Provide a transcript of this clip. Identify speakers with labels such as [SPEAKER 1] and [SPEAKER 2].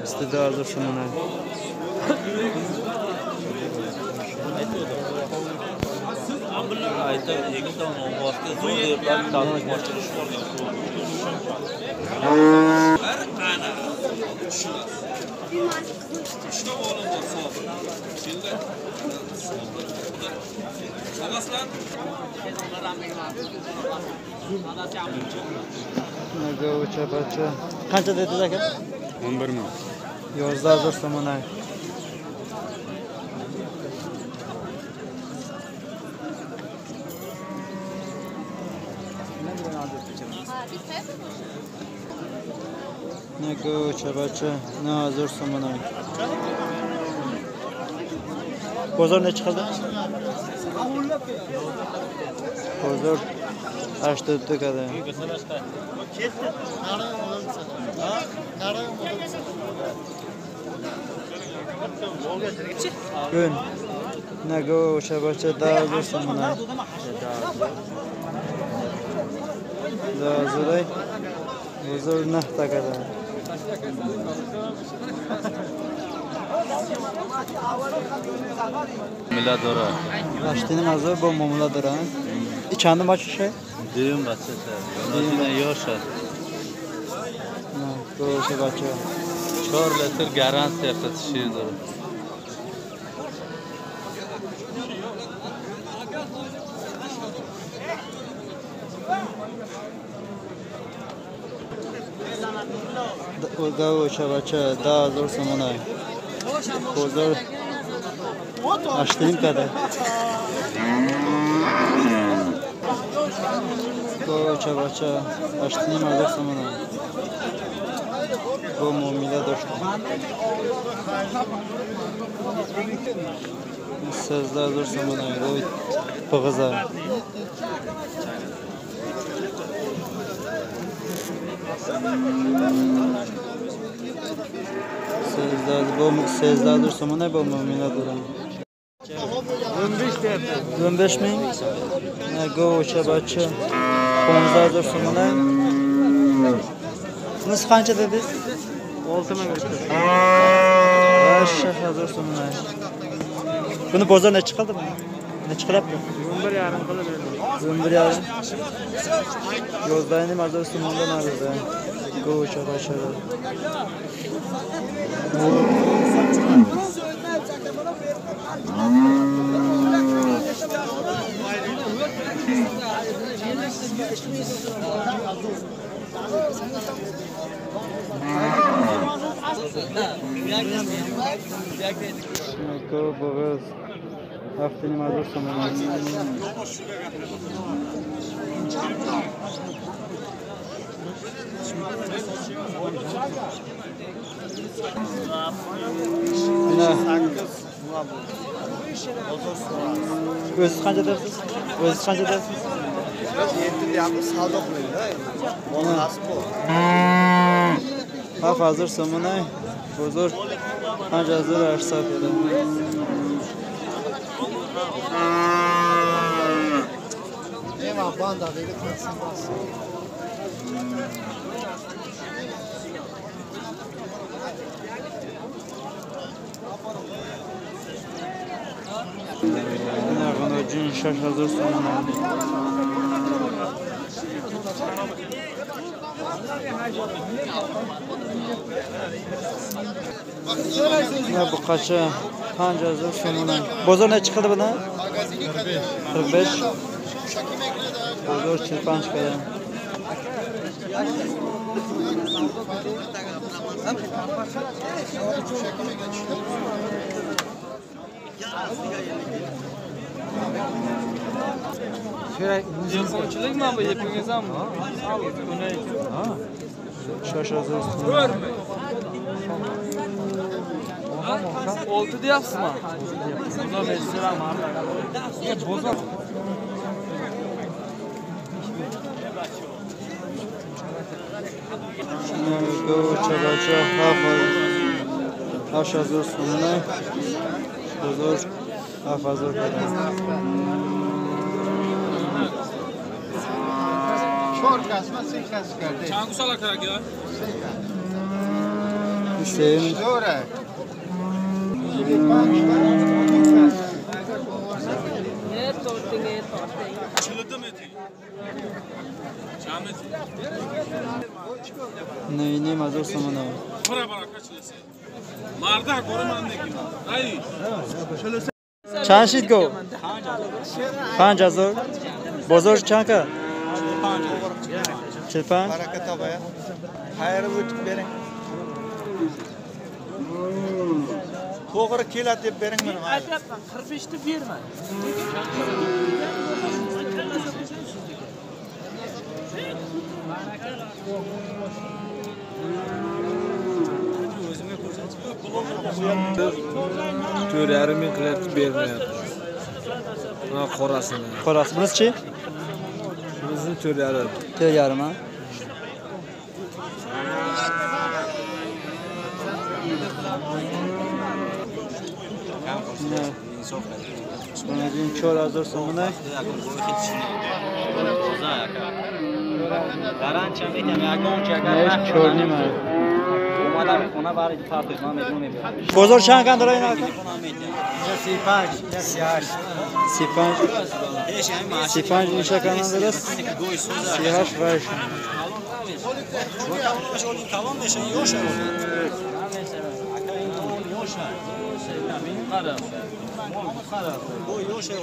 [SPEAKER 1] İstediği hazır sunumlar. Qancha dedingiz aka?
[SPEAKER 2] 11 ming.
[SPEAKER 1] Yozda hazır sunumlar. Ne go'cha bacha, ne hazır sunumlar. Bozor ne çıktı? Bozor 84 kadar. Gün. Ne go'cha bacha daha hazır sunumlar. Daha hazır. Bozor ne kadar.
[SPEAKER 2] Miladora.
[SPEAKER 1] Başlayalım hazır bu mumladır ha. İçandı maç şey.
[SPEAKER 2] Düğün bahçesi. Yine yoşa.
[SPEAKER 1] Go'cha bacha.
[SPEAKER 2] 4 litr garansiya qilishdir.
[SPEAKER 1] Go'cha bacha daha hazır sunumlar. Bozor açtığım kadar. Go'cha bacha açtığım hazır sunumlar. Bu mumila dostu. Sözler hazır sunumlar. Bu pığıza. Sözler hazır sunumlar. Bu mumila duran. 25 ming. Go'cha bacha 15 hazır sunumlar. Bunisi qancha dedingiz?
[SPEAKER 2] 6 ming.
[SPEAKER 1] Aşağı hazır sunumlar. Buni bozor ne chiqildi bu? Ne chiqilyapti?
[SPEAKER 2] 11,5 qilib berdim.
[SPEAKER 1] 11,5. Yozdayni hazır sunumlar narida. Go'cha bacha. Go boğaz. Haftanın hazır sunumlar. Özü qancha dersiz? Özü qancha dersiz?
[SPEAKER 3] 7 yapıp saldoq mıydı? Onu nasıl bu?
[SPEAKER 1] Haf hazır sunumlar. Bozor qancha hazır arsa dedi.
[SPEAKER 3] Ema banda dedi kırsın bas.
[SPEAKER 1] Ne cin şaş hazır sunumlar. Ne bu kaça? Qancha hazır sunumlar. Bozor ne çıktı buna? 45. Bozor çırpanç kadar.
[SPEAKER 2] Ko'chilik mi bu yapingiz ham?
[SPEAKER 1] Şaş hazır sunumlar.
[SPEAKER 2] 6 deyapsizmi? Bunda besseram. Bozor.
[SPEAKER 1] Go'cha bacha haf hazır sunumlar. Bozor haf hazır kadar.
[SPEAKER 3] Çor kasma, sen kas kardeş.
[SPEAKER 2] Çangu sala kara gel.
[SPEAKER 1] Hüseyin. Neyini mazur samana. چند شید گو؟ 5000 بزرگ چند که؟ 45
[SPEAKER 3] Barakat abaya. Hayır ötüp verin. Toğrı kelat dep verin bana.
[SPEAKER 2] Aytyapman 45'ti berma.
[SPEAKER 4] To'rt yarim ming qilyapti bermayapti. Ha qorasini.
[SPEAKER 1] Qorasi bunisi-chi?
[SPEAKER 4] Bizni 4,5.
[SPEAKER 1] 4,5 ha? Sonra din 4000 so'mini.
[SPEAKER 5] Garantiya metam yakon chakar.
[SPEAKER 1] Ne chornim ha.
[SPEAKER 5] اومدم خونه برای تفریح من بدون میبرم.
[SPEAKER 1] بزرگ چند کند داره این آقا؟
[SPEAKER 3] 35, 38.
[SPEAKER 1] 35 35 نیشه کند داره 38 وایش
[SPEAKER 5] Tamam meşe yoş var. Bu yoş var.